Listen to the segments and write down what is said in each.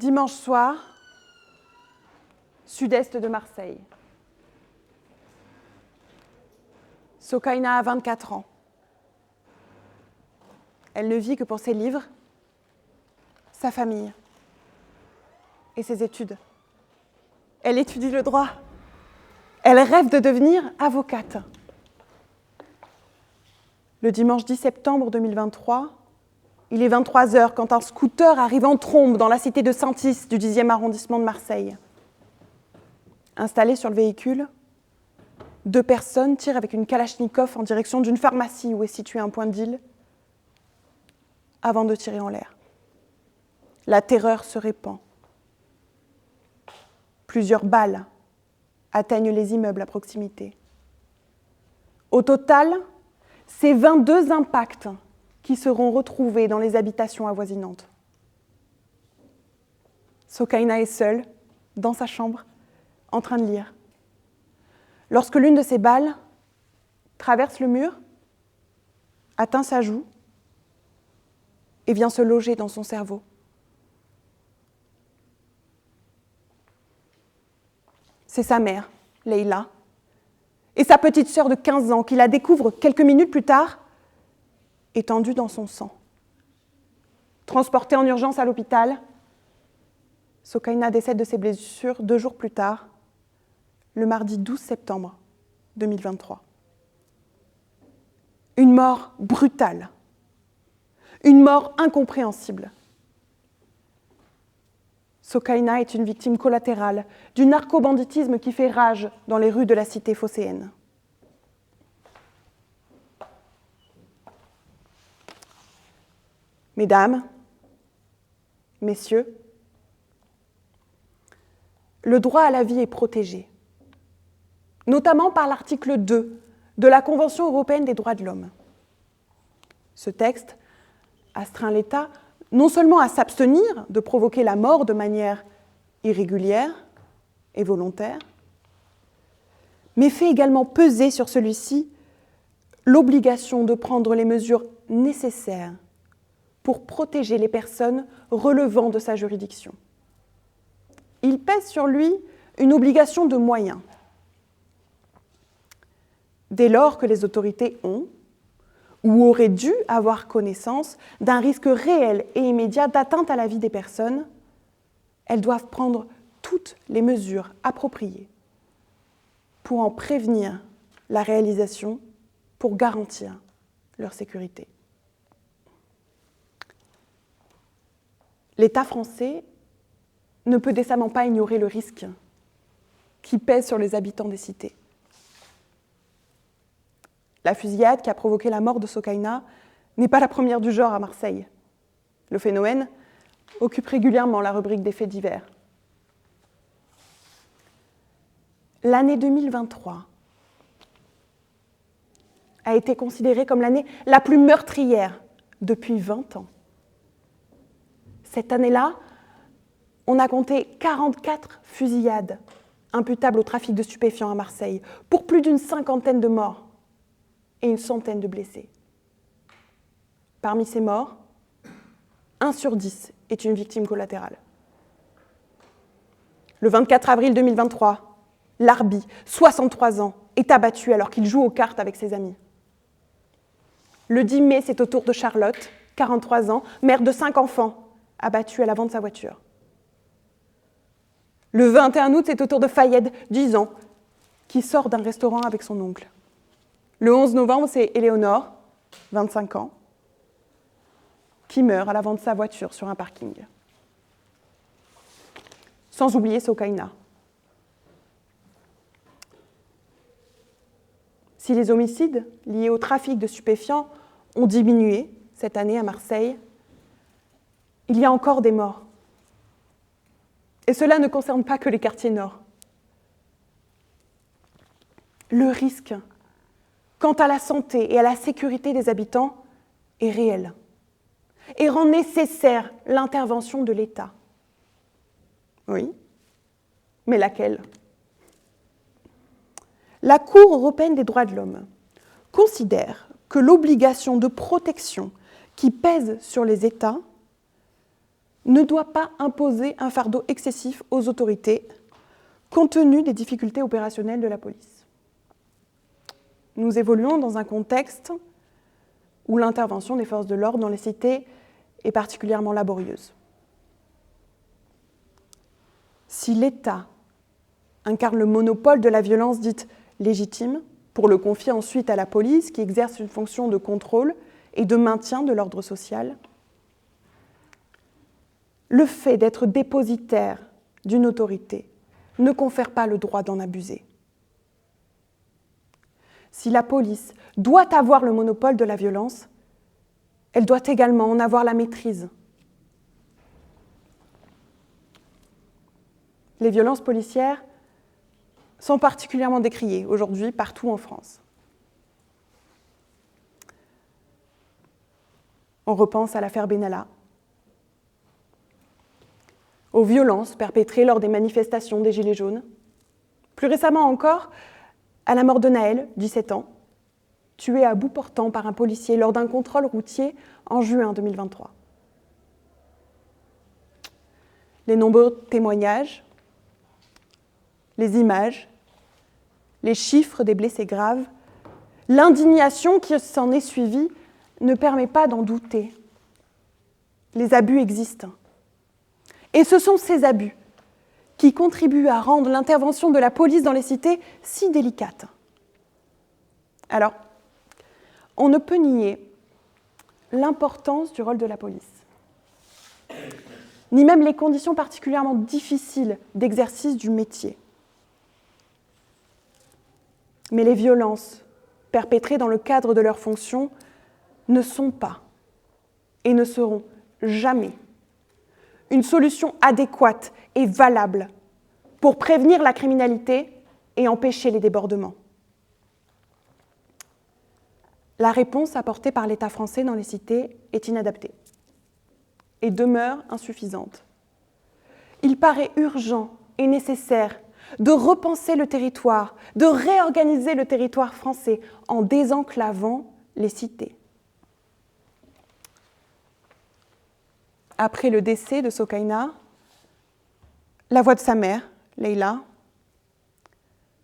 Dimanche soir, sud-est de Marseille. Sokaina a 24 ans. Elle ne vit que pour ses livres, sa famille et ses études. Elle étudie le droit. Elle rêve de devenir avocate. Le dimanche 10 septembre 2023, il est 23h quand un scooter arrive en trombe dans la cité de Saint-Is du 10e arrondissement de Marseille. Installés sur le véhicule, 2 personnes tirent avec une kalachnikov en direction d'une pharmacie où est situé un point de deal avant de tirer en l'air. La terreur se répand. Plusieurs balles atteignent les immeubles à proximité. Au total, c'est 22 impacts qui seront retrouvés dans les habitations avoisinantes. Sokaina est seule, dans sa chambre, en train de lire. Lorsque l'une de ces balles traverse le mur, atteint sa joue et vient se loger dans son cerveau. C'est sa mère, Leïla, et sa petite sœur de 15 ans qui la découvre quelques minutes plus tard, étendue dans son sang. Transportée en urgence à l'hôpital, Sokaina décède de ses blessures 2 jours plus tard, le mardi 12 septembre 2023. Une mort brutale, une mort incompréhensible. Sokaina est une victime collatérale du narcobanditisme qui fait rage dans les rues de la cité phocéenne. Mesdames, messieurs, le droit à la vie est protégé, notamment par l'article 2 de la Convention européenne des droits de l'homme. Ce texte astreint l'État non seulement à s'abstenir de provoquer la mort de manière irrégulière et volontaire, mais fait également peser sur celui-ci l'obligation de prendre les mesures nécessaires pour protéger les personnes relevant de sa juridiction. Il pèse sur lui une obligation de moyens. Dès lors que les autorités ont ou auraient dû avoir connaissance d'un risque réel et immédiat d'atteinte à la vie des personnes, elles doivent prendre toutes les mesures appropriées pour en prévenir la réalisation, pour garantir leur sécurité. L'État français ne peut décemment pas ignorer le risque qui pèse sur les habitants des cités. La fusillade qui a provoqué la mort de Sokaina n'est pas la première du genre à Marseille. Le phénomène occupe régulièrement la rubrique des faits divers. L'année 2023 a été considérée comme l'année la plus meurtrière depuis 20 ans. Cette année-là, on a compté 44 fusillades imputables au trafic de stupéfiants à Marseille, pour plus d'une 50aine de morts et une 100aine de blessés. Parmi ces morts, 1 sur 10 est une victime collatérale. Le 24 avril 2023, Larbi, 63 ans, est abattu alors qu'il joue aux cartes avec ses amis. Le 10 mai, c'est au tour de Charlotte, 43 ans, mère de 5 enfants, abattue à l'avant de sa voiture. Le 21 août, c'est au tour de Fayed, 10 ans, qui sort d'un restaurant avec son oncle. Le 11 novembre, c'est Éléonore, 25 ans, qui meurt à l'avant de sa voiture sur un parking. Sans oublier Sokaina. Si les homicides liés au trafic de stupéfiants ont diminué cette année à Marseille, il y a encore des morts. Et cela ne concerne pas que les quartiers nord. Le risque quant à la santé et à la sécurité des habitants est réel et rend nécessaire l'intervention de l'État. Oui, mais laquelle ? La Cour européenne des droits de l'homme considère que l'obligation de protection qui pèse sur les États ne doit pas imposer un fardeau excessif aux autorités, compte tenu des difficultés opérationnelles de la police. Nous évoluons dans un contexte où l'intervention des forces de l'ordre dans les cités est particulièrement laborieuse. Si l'État incarne le monopole de la violence dite légitime, pour le confier ensuite à la police qui exerce une fonction de contrôle et de maintien de l'ordre social, le fait d'être dépositaire d'une autorité ne confère pas le droit d'en abuser. Si la police doit avoir le monopole de la violence, elle doit également en avoir la maîtrise. Les violences policières sont particulièrement décriées aujourd'hui partout en France. On repense à l'affaire Benalla, aux violences perpétrées lors des manifestations des Gilets jaunes, plus récemment encore à la mort de Naël, 17 ans, tué à bout portant par un policier lors d'un contrôle routier en juin 2023. Les nombreux témoignages, les images, les chiffres des blessés graves, l'indignation qui s'en est suivie ne permet pas d'en douter. Les abus existent. Et ce sont ces abus qui contribuent à rendre l'intervention de la police dans les cités si délicate. Alors, on ne peut nier l'importance du rôle de la police, ni même les conditions particulièrement difficiles d'exercice du métier. Mais les violences perpétrées dans le cadre de leurs fonctions ne sont pas et ne seront jamais une solution adéquate et valable pour prévenir la criminalité et empêcher les débordements. La réponse apportée par l'État français dans les cités est inadaptée et demeure insuffisante. Il paraît urgent et nécessaire de repenser le territoire, de réorganiser le territoire français en désenclavant les cités. Après le décès de Sokaina, la voix de sa mère, Leïla,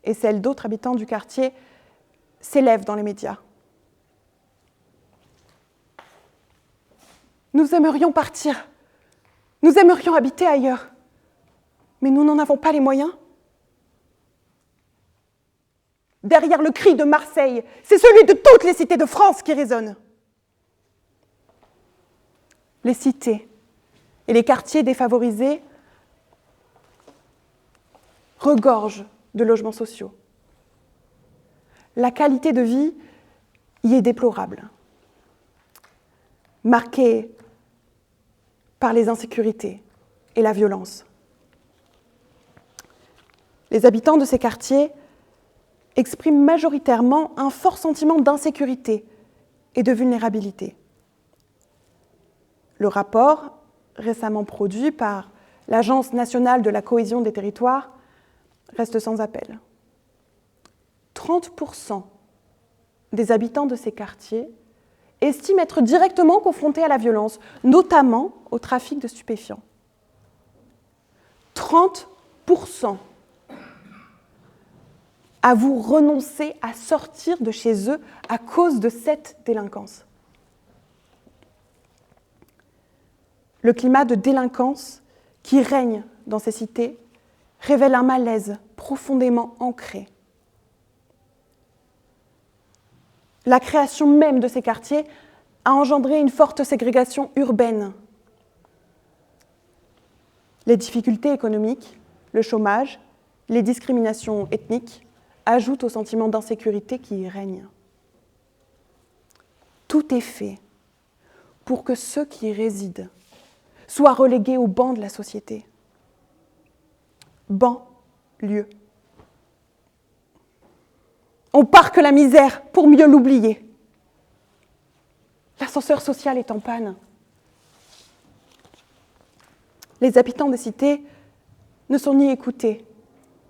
et celle d'autres habitants du quartier s'élèvent dans les médias. Nous aimerions partir, nous aimerions habiter ailleurs, mais nous n'en avons pas les moyens. Derrière le cri de Marseille, c'est celui de toutes les cités de France qui résonne. Les cités et les quartiers défavorisés regorgent de logements sociaux. La qualité de vie y est déplorable, marquée par les insécurités et la violence. Les habitants de ces quartiers expriment majoritairement un fort sentiment d'insécurité et de vulnérabilité. Le rapport récemment produit par l'Agence nationale de la cohésion des territoires reste sans appel. 30% des habitants de ces quartiers estiment être directement confrontés à la violence, notamment au trafic de stupéfiants. 30% avouent renoncer à sortir de chez eux à cause de cette délinquance. Le climat de délinquance qui règne dans ces cités révèle un malaise profondément ancré. La création même de ces quartiers a engendré une forte ségrégation urbaine. Les difficultés économiques, le chômage, les discriminations ethniques ajoutent au sentiment d'insécurité qui y règne. Tout est fait pour que ceux qui y résident soient relégués au banc de la société. Banlieue. On parque la misère pour mieux l'oublier. L'ascenseur social est en panne. Les habitants des cités ne sont ni écoutés,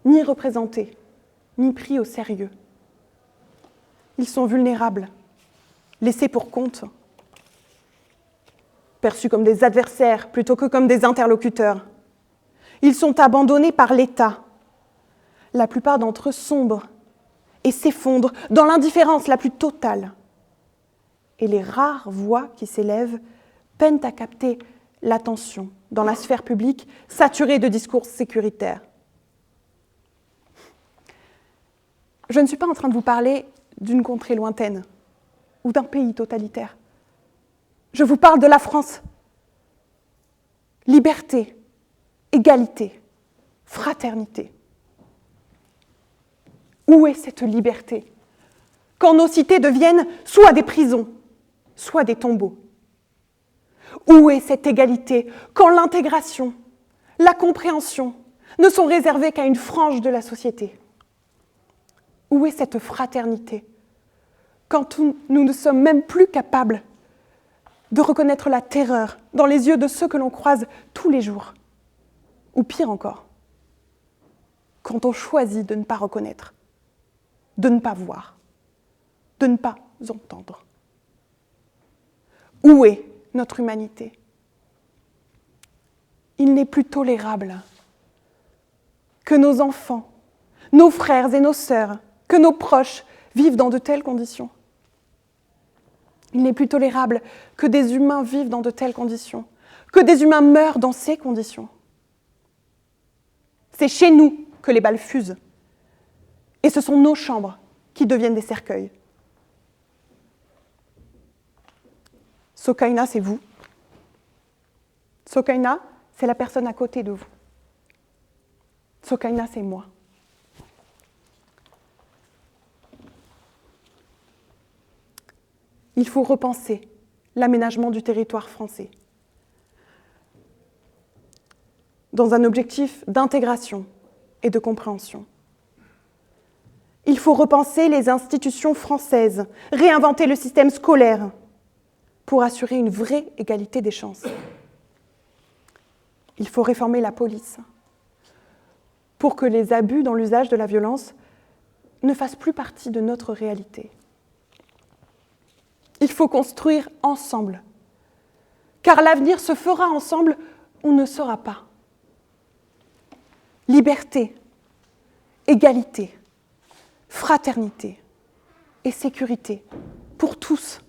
ni représentés, ni pris au sérieux. Ils sont vulnérables, laissés pour compte. perçus comme des adversaires plutôt que comme des interlocuteurs. Ils sont abandonnés par l'État. La plupart d'entre eux sombrent et s'effondrent dans l'indifférence la plus totale. Et les rares voix qui s'élèvent peinent à capter l'attention dans la sphère publique saturée de discours sécuritaires. Je ne suis pas en train de vous parler d'une contrée lointaine ou d'un pays totalitaire. Je vous parle de la France. Liberté, égalité, fraternité. Où est cette liberté quand nos cités deviennent soit des prisons, soit des tombeaux? Où est cette égalité quand l'intégration, la compréhension ne sont réservées qu'à une frange de la société? Où est cette fraternité quand nous ne sommes même plus capables de reconnaître la terreur dans les yeux de ceux que l'on croise tous les jours? Ou pire encore, quand on choisit de ne pas reconnaître, de ne pas voir, de ne pas entendre. Où est notre humanité? Il n'est plus tolérable que nos enfants, nos frères et nos sœurs, que nos proches vivent dans de telles conditions. Il n'est plus tolérable que des humains vivent dans de telles conditions, que des humains meurent dans ces conditions. C'est chez nous que les balles fusent. Et ce sont nos chambres qui deviennent des cercueils. Sokaina, c'est vous. Sokaina, c'est la personne à côté de vous. Sokaina, c'est moi. Il faut repenser l'aménagement du territoire français dans un objectif d'intégration et de compréhension. Il faut repenser les institutions françaises, réinventer le système scolaire pour assurer une vraie égalité des chances. Il faut réformer la police pour que les abus dans l'usage de la violence ne fassent plus partie de notre réalité. Il faut construire ensemble, car l'avenir se fera ensemble ou ne sera pas. Liberté, égalité, fraternité et sécurité pour tous.